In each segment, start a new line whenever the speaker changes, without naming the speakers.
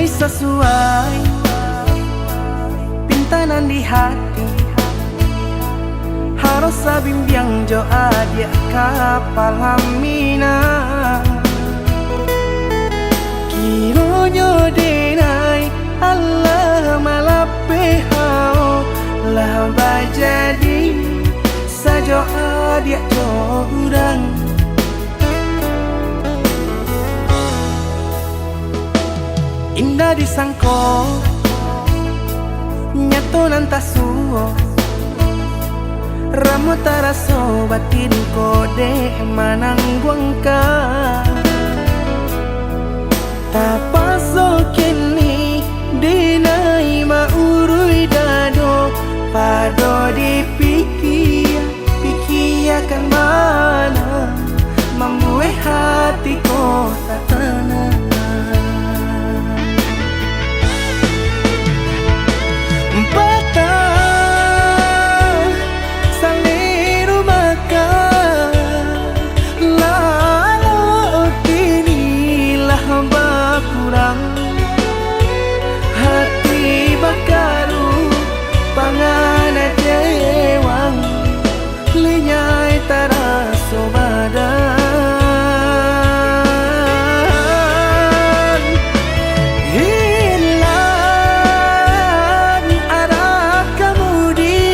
mulai sesuai pintanan di hati. Harus sabimbiang jo adia kapal hamina. Kiro nyo denai Allah malape hao lah bajadi sajo adia jo urang. Indah disangko nyato nantasuo ramu taraso batin kode manangguangka. Tapaso kini dinai maurui dado pado dipikiakan mana membuat hatiku tak tenang. Hati bakaru pangana jewang lenyai taraso badan. Hilang arah kemudi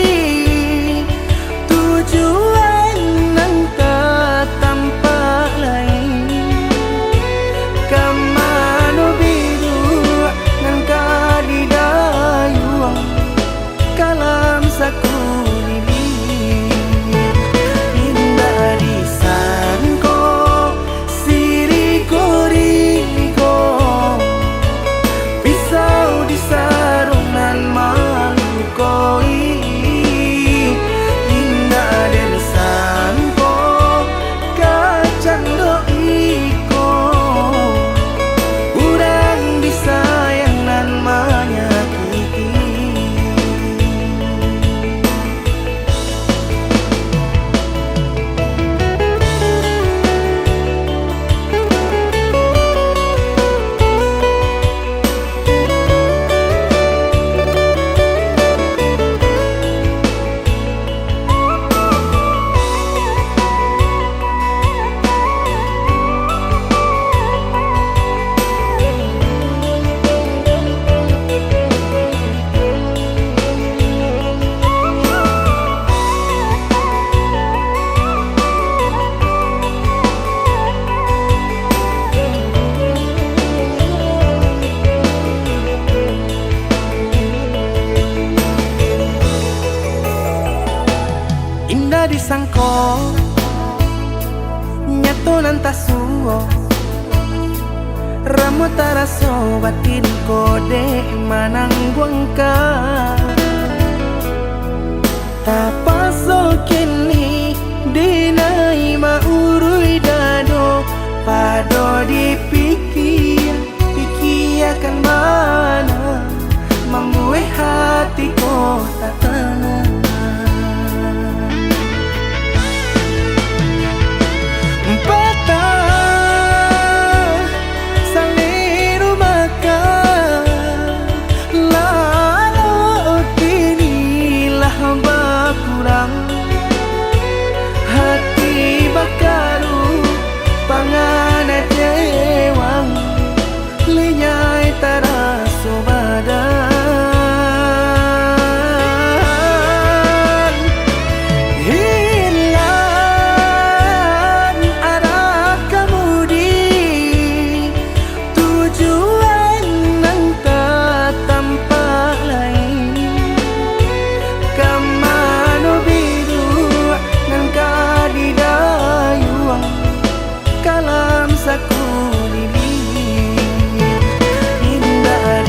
tujuan nang tak tampak lain. Kamano biru nang kadidayuang kalam sakulili. Indah disangko siriko-riko pisau disarung nan malukoi. Indah disangko kacang doiko urang disayang nan menyakiti. Indah disangko nyato nantasuo ramu taraso batin kode manangguangka. Tapaso kini dinai maurui dado pado dipikiakan mana membuat hatiku tak tenang. Hati bakaru pangana jewang lenyai taraso badan. Hilang arah kemudi tujuan nang tak tampak lain. Kamano biru nang kadidayuang kalam sakulili. Indah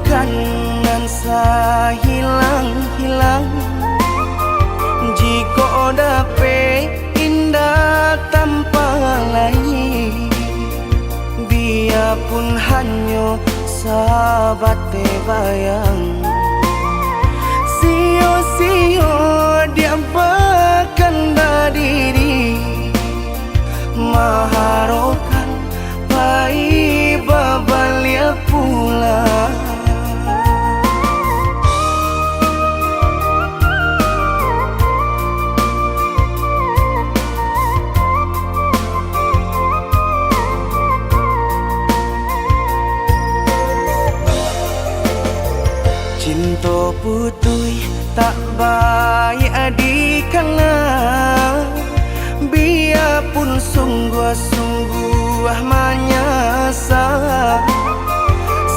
kan nan sa hilang-hilang jika dapat indah tanpa lain biarpun hanya sahabat bayang sio-sio dia bahkan diri maharokan pai babalia pula cinta putui tak baik adikana biarpun sungguh-sungguh menyasa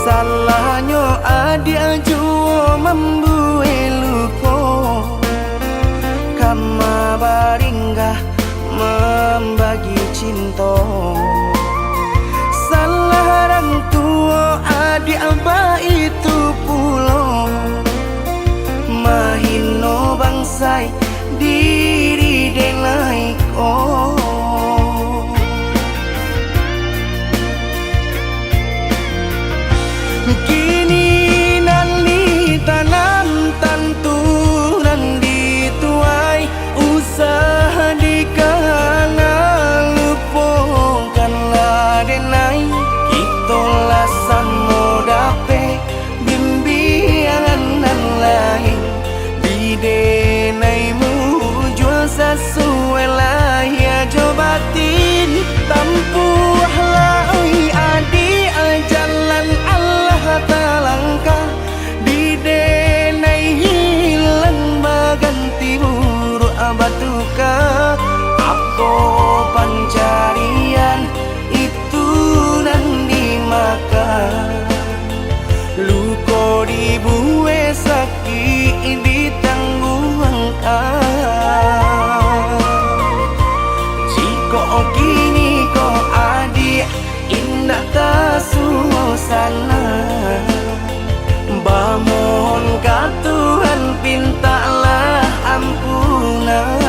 salahnya adik jua membuat luka kama baringgah membagi cinta salah orang tua adik abah itu pulau mahino bangsai diri denai oh kini nali tanam tanturan dituai usaha dikana lupakanlah denai itulah samo dape bimbingan nan lain denaimu jual sesuai lah ya jobatin tampuhlah oi adi jalan Allah talangkah di denai hilang baganti buruk abatuka apa pencarian itu dan dimakan luko dibuat sakit jika kini kau adik indah kasuasana bamohon ka Tuhan pintalah ampunan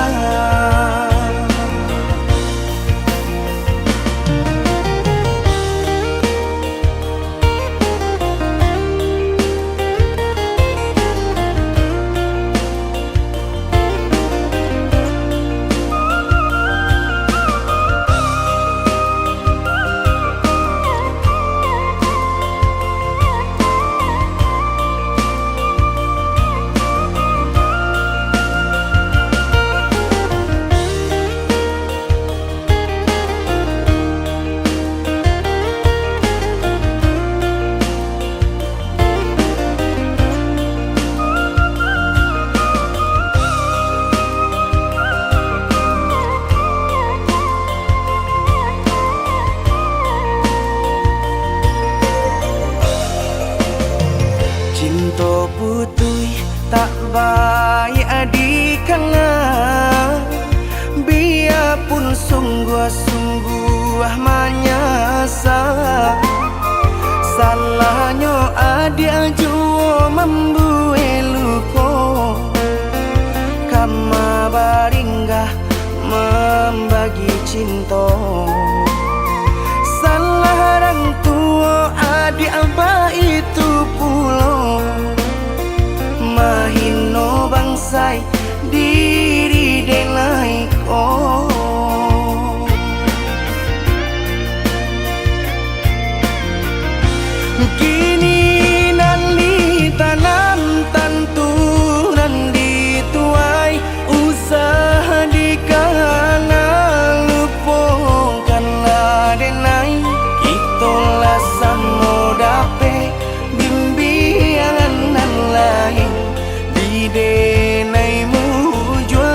cinta putui tak baik adikana biarpun sungguh-sungguh menyasa salahnya adik jua membuat luka kama baringgah membagi cinta salah orang tua adik abah itu pulau mahino bangsai diri denai oh kini nali tanam tanturan dituai usaha dikana lupakanlah denai itulah samo dape bimbingan nan lain di denaimu jual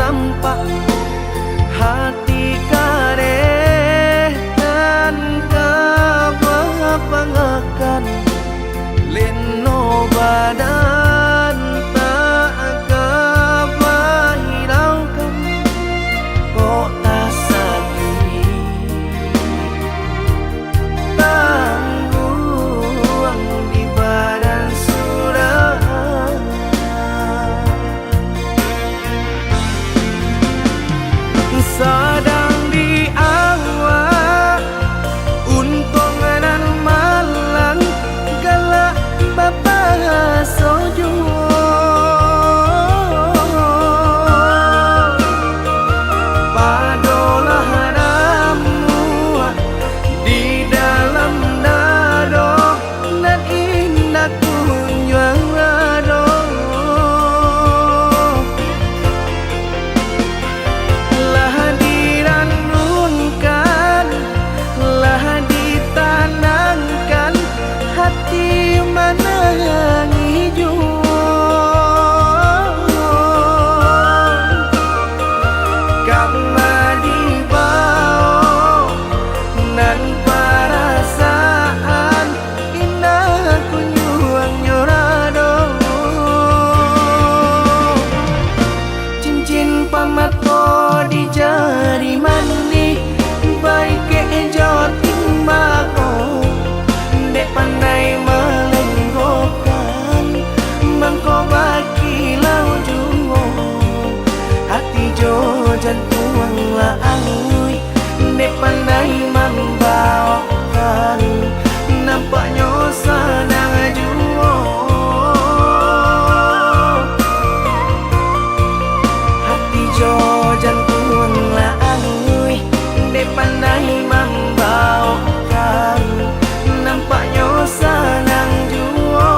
sampak hati kareh dan kapangakan leno badan tak kepahiraukan kok tak sakit tangguang di badan sudah sadang di awak untung dan malang galak bapak sojo padolah ramu di dalam dado dan indah kunjung ado lah diranunkan lah ditanangkan hati menangi karena dibawa dan perasaan indah kunjung nyorado cincin pamato di jari mani baik kejo timbako dek pandai melenggokan mangko baki lau jungo hati jo jantung la angui dek pandai membawakan nampaknya sadang juo hati jo jantung la angui dek pandai membawakan nampaknya sadang juo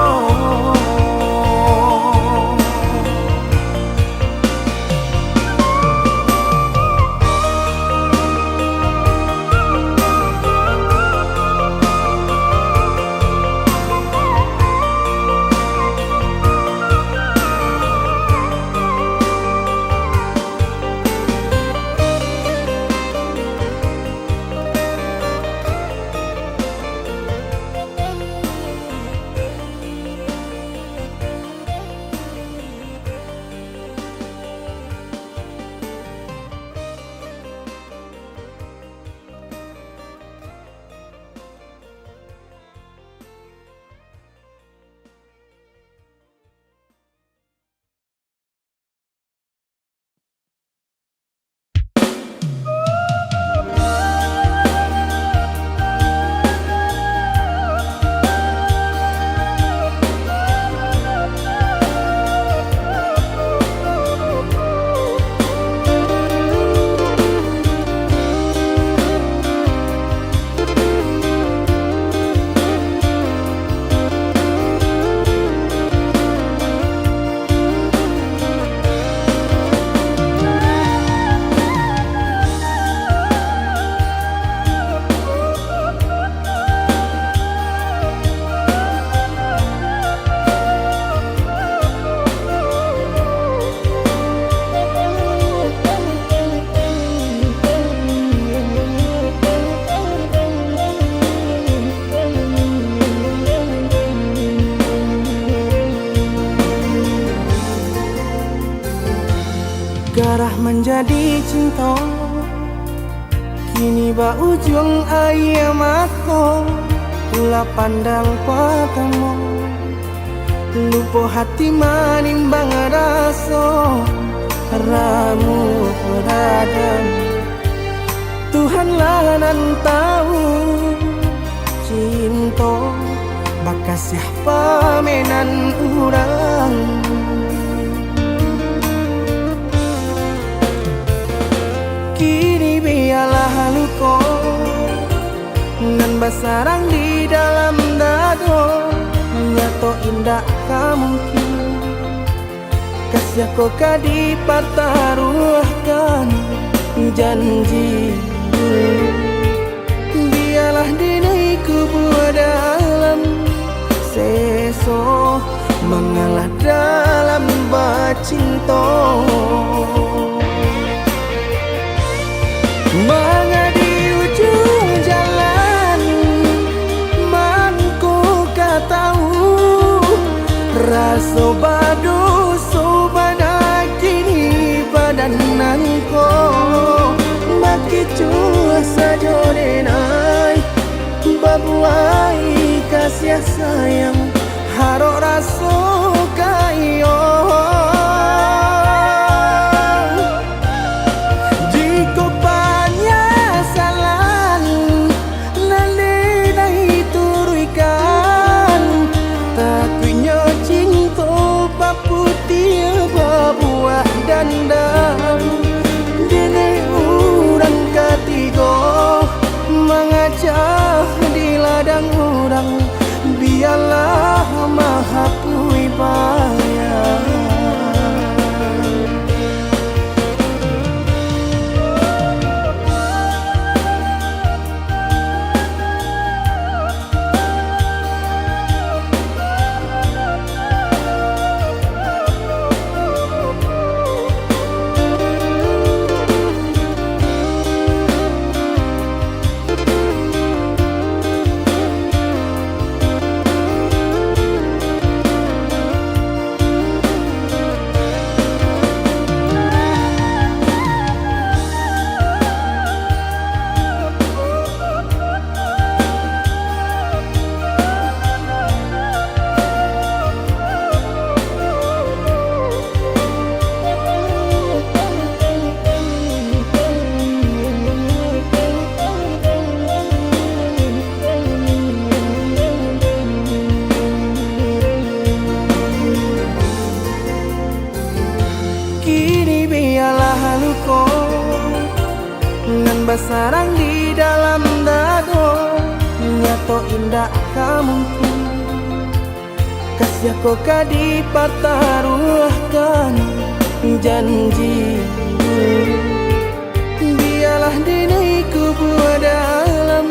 garah menjadi cinta kini ba ujung ayam aku pula pandang patamu lupa hati manimbang rasa ramu beradam Tuhanlah nan tahu cinta bakas siapa menan urang kini biarlah luka nan basarang di dalam dado nyato indah kamungkin kasih kau kadi pertaruhkan janji biarlah dinai kubur dalam seso mengalah dalam bacinta Raso badu subana kini badananko Maki cua sajodenai Babuai kasih sayang Haro raso kayo Jiko panyasalan Nalinay turuikan Takunya cinta paputi babuah dandang Dini urang ketiga Mengacah di ladang urang Biarlah maha pui bayang Nan basarang di dalam dado Nyato indah kamu Kasih aku kadipataruahkan janji Biarlah diriku buat dalam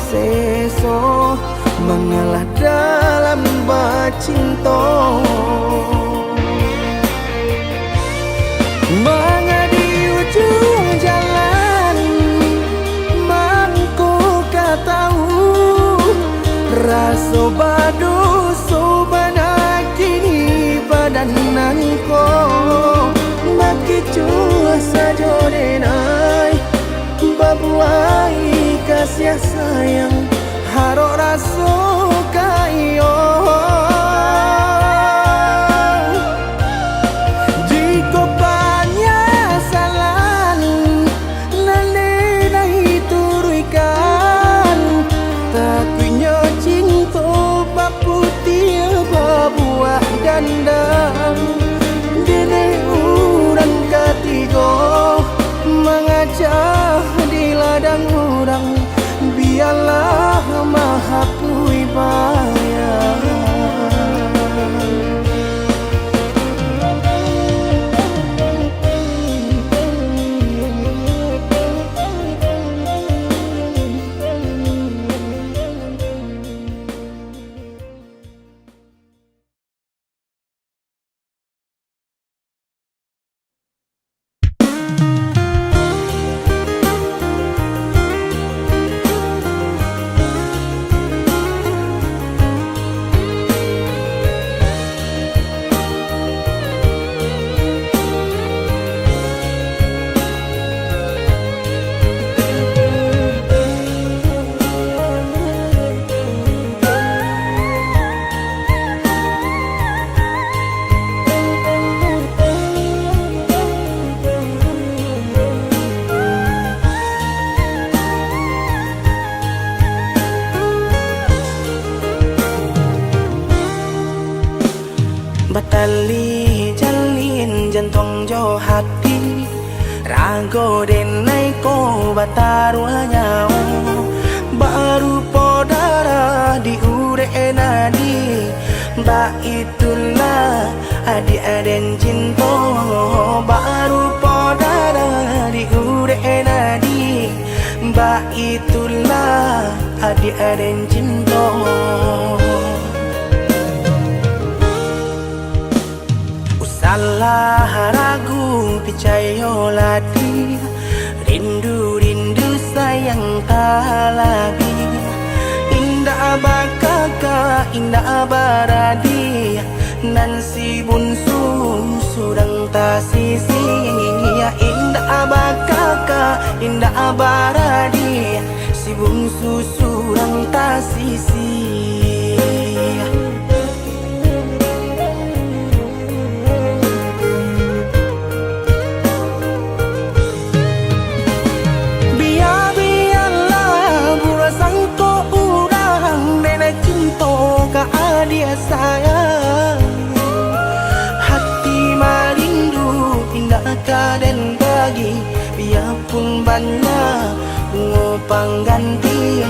seso Mengalah dalam bacinto Mengadi ujung jalan Mangku tahu Raso badu subana kini badananko Maki cua sajodenai Babuai kasih sayang Haro raso kayo Dandang Dini urang ketiga Mengacah di ladang urang Biarlah maha pui bayang Batali jalin jantung jo hati Rago denai ko batarua nyau Baru podara di ure nadi Ba itulah adik-aden cinta Baru podara di ure nadi Ba itulah adik-aden cinta Salah ragu picayo lati Rindu sayang tak lagi Indah bakaka indah baradi nan si bunsu surang ta sisi ya indah abakaka indah abaradi si bungsu surang ta sisi. Dia sayang hati marindu indah kaden bagi biarpun banyak bunga pengganti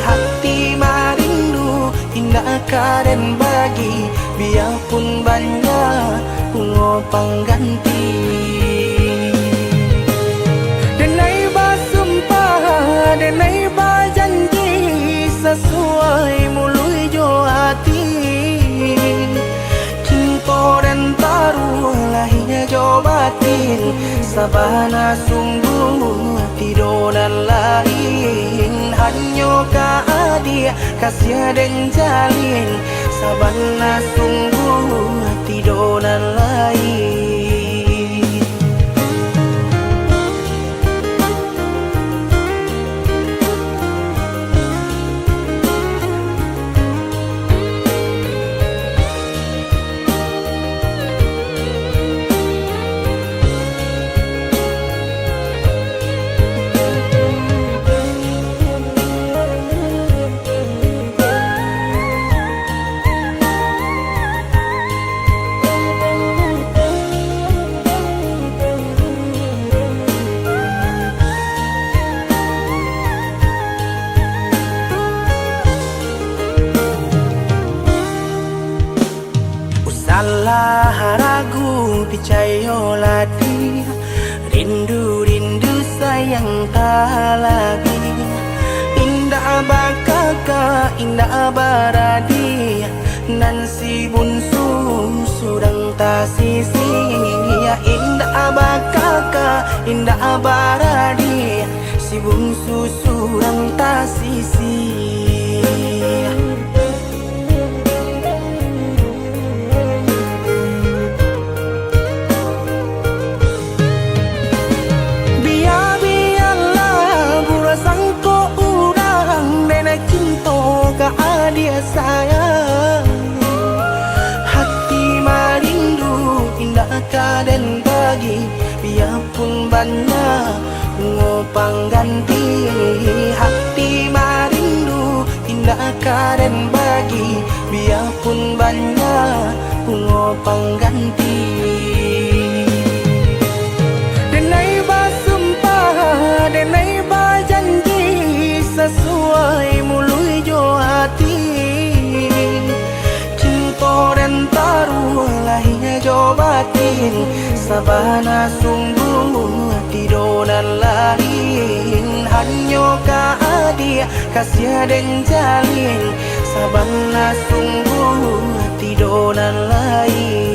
hati marindu indah kaden bagi biarpun banyak bunga pengganti. Denai basumpah denai bajanji sesuai mului jo hati cinta dan taruh lahirnya jo batin sabana sungguh tidur dan lain hanya dia kasih dan jalin sabana sungguh tidur dan lain. Salah ragu percayalah dia rindu sayang tak lagi indah bakaka indah baradi nan si bunsu surang ta sisi ya indah bakaka indah baradi si bungsu surang ta sisi. Dia sayang hati marindu indah kaden bagi biarpun banyak bunga pengganti hati marindu indah kaden bagi biarpun banyak bunga pengganti. Denai basumpah denai bajanji sesuai mului jo hati cinta dan taruh lahirnya jo batin sabana sungguh tidur dan lain hanya dia kasih dan jalin sabana sungguh tidur dan lain.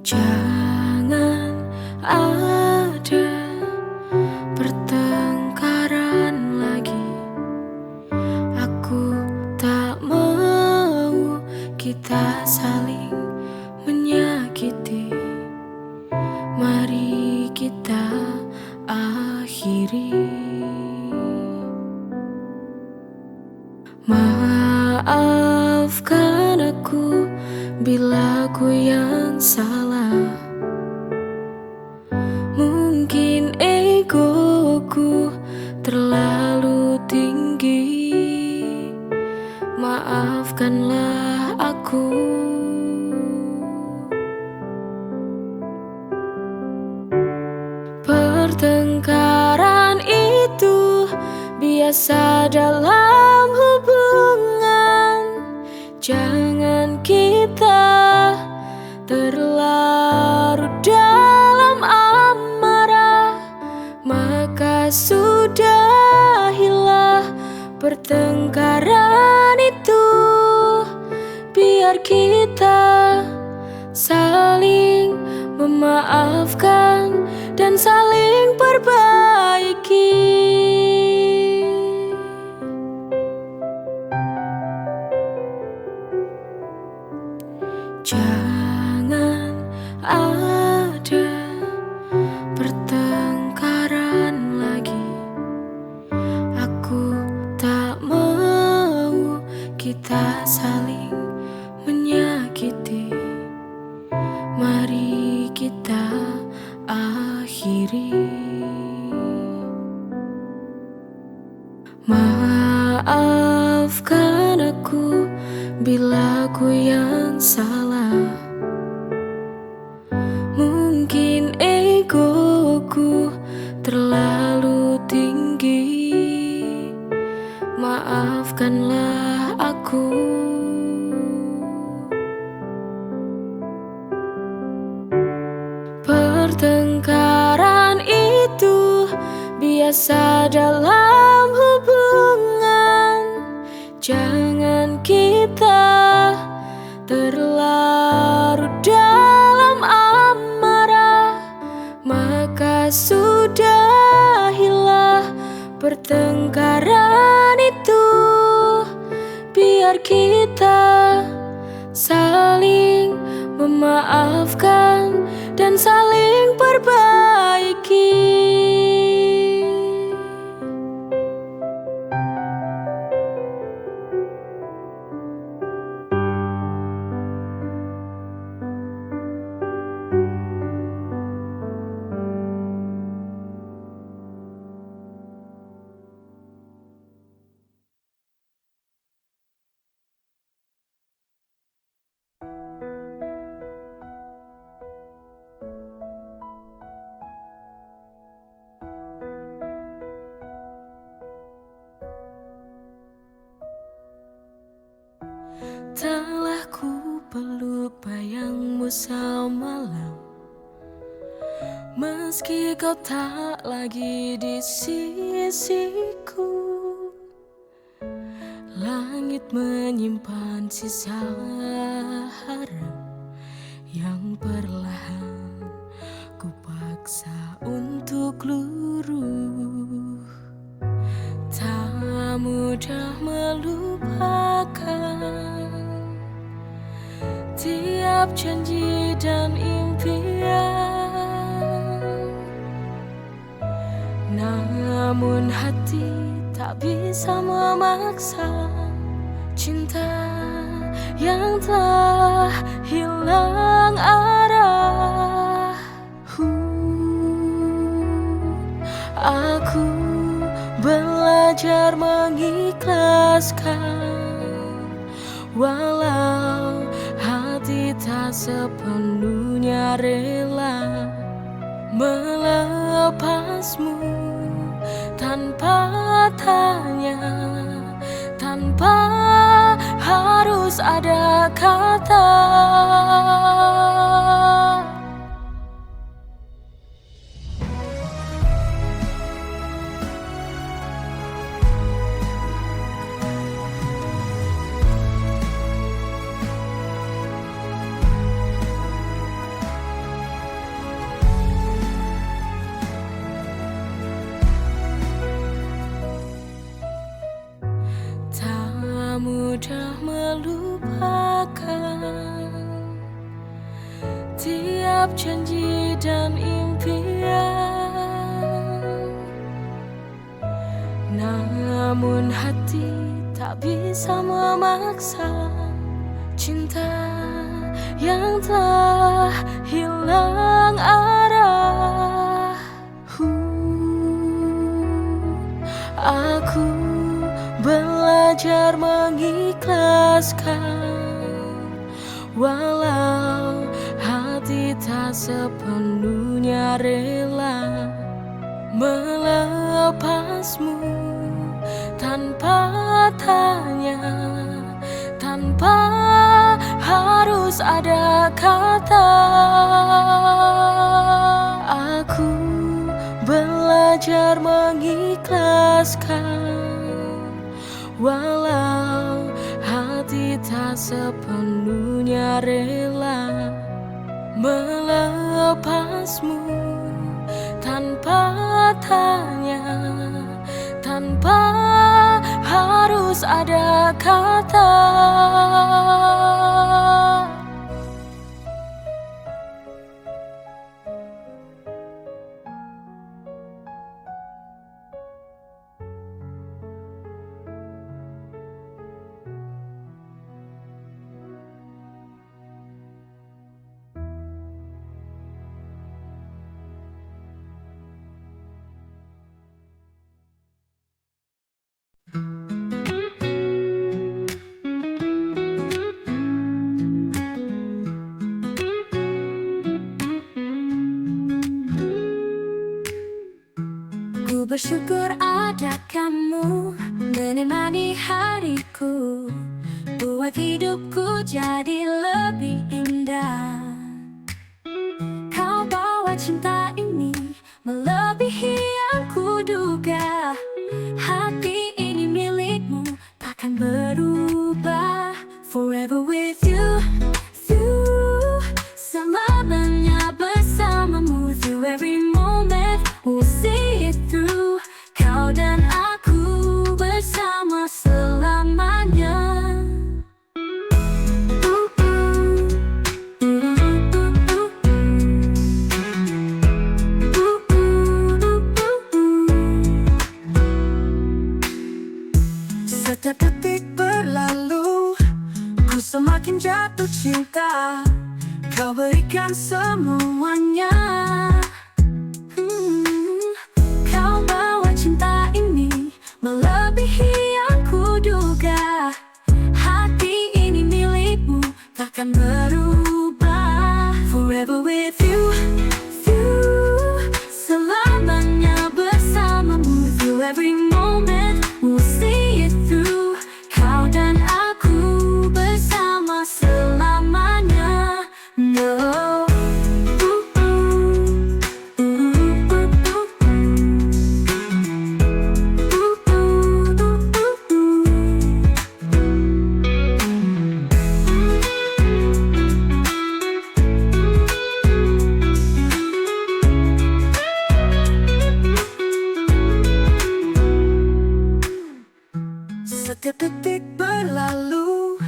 Jangan ada pertengkaran lagi. Aku tak mau kita saling menyakiti. Mari kita akhiri. Maafkan aku bila aku yang salah. Mungkin egoku terlalu tinggi. Maafkanlah aku. Pertengkaran itu biasa dalam hubungan. Jangan kita terlarut dalam amarah, maka sudahilah pertengkaran itu. Biar kita saling memaafkan dan saling perbaiki. Jangan ada pertengkaran lagi. Aku tak mau kita saling menyakiti. Mari kita akhiri. Maafkan aku bila aku yang salah. Mungkin egoku terlalu tinggi. Maafkanlah aku. Pertengkaran itu biasa dalam hubungan. Jangan kita terlarut dalam amarah, maka sudahilah pertengkaran itu. Biar kita saling memaafkan dan saling perbaiki. Telah ku peluk bayangmu semalam, meski kau tak lagi di sisiku. Langit menyimpan sisa haram yang perlahan ku paksa untuk luruh. Tak mudah melupakan tiap janji dan impian, namun hati tak bisa memaksa cinta yang telah hilang arah. Aku belajar mengikhlaskan, walau hati tak sepenuhnya rela melepasmu tanpa tanya, tanpa harus ada kata. Mudah melupakan tiap janji dan impian, namun hati tak bisa memaksa cinta yang telah hilang arah. Aku belajar mengikhlaskan, walau hati tak sepenuhnya rela melepasmu tanpa tanya, tanpa harus ada kata. Aku belajar mengikhlaskan, walau hati tak sepenuhnya rela melepasmu tanpa tanya, tanpa harus ada kata.
Ku bersyukur ada kamu menemani hariku, buat hidupku jadi lebih indah. Kau bawa cinta ini melebihi yang kuduga. Hati ini milikmu, takkan berubah. Forever with you, selamanya bersamamu. Through every moment, we'll see it through. Kau dan aku bersama selamanya. Setiap detik berlalu, ku semakin jatuh cinta. Kau berikan semuanya. Kau bawa cinta ini melebihi yang kuduga. Hati ini milikmu, takkan berubah. Forever with you, selamanya bersamamu. Through every moment, we'll see it through. Kau dan aku bersama selamanya. No. Setiap detik berlalu,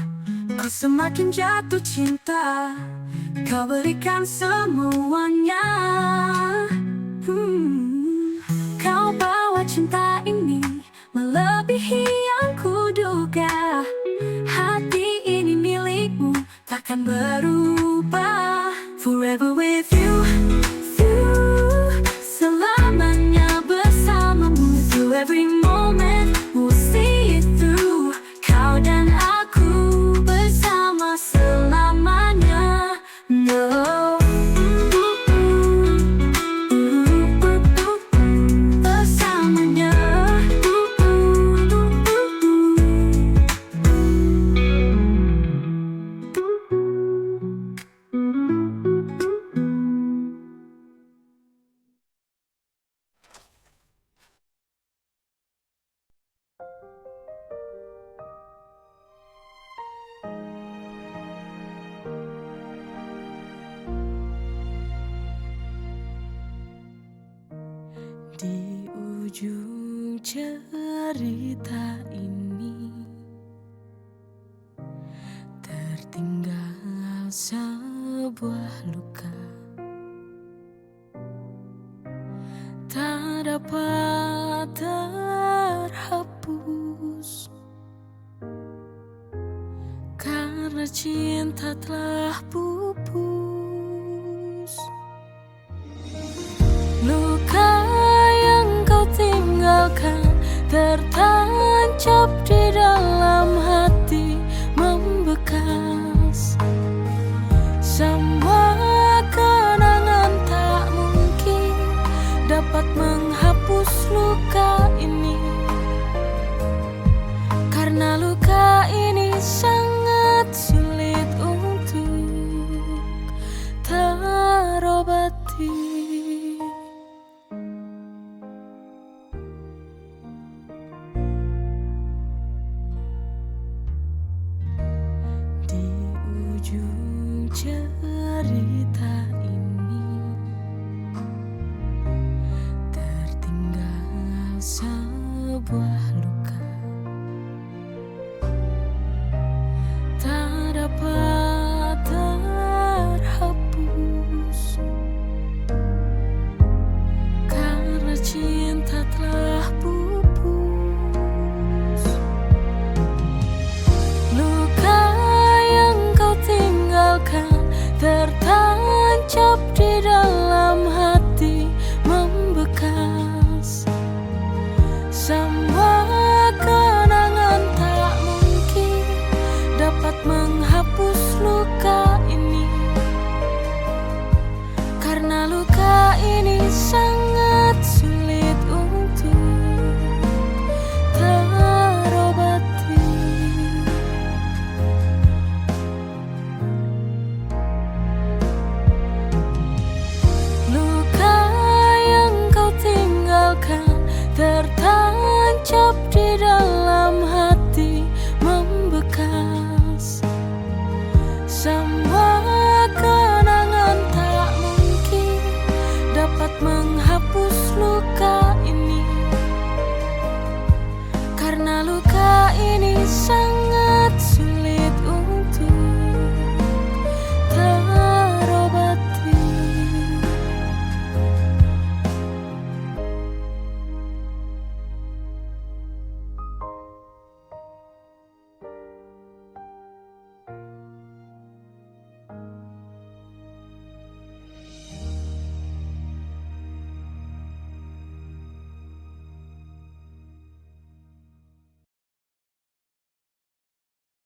ku semakin jatuh cinta. Kau berikan semuanya. Kau bawa cinta ini melebihi yang kuduga. Hati ini milikmu, takkan berubah. Forever with you, selamanya bersamamu. Through every moment, we'll see it through. Kau dan aku bersama selamanya. No. Bersamanya.
Di ujung cerita ini tertinggal sebuah luka, tak dapat terhapus karena cinta telah pupus. Luka yang kau tinggalkan tertancap di dalam hati, membekas. Semua kenangan tak mungkin dapat menghapus Di ujung cerita ini tertinggal sebuah luka tak dapat terhapus karena cinta telah pupus. Luka yang kau tinggalkan tertancap di dalam hati, membekas. Semua kenangan tak mungkin dapat menghapus luka ini, karena luka ini sangat sulit untuk terobati. Luka yang kau tinggalkan tertancap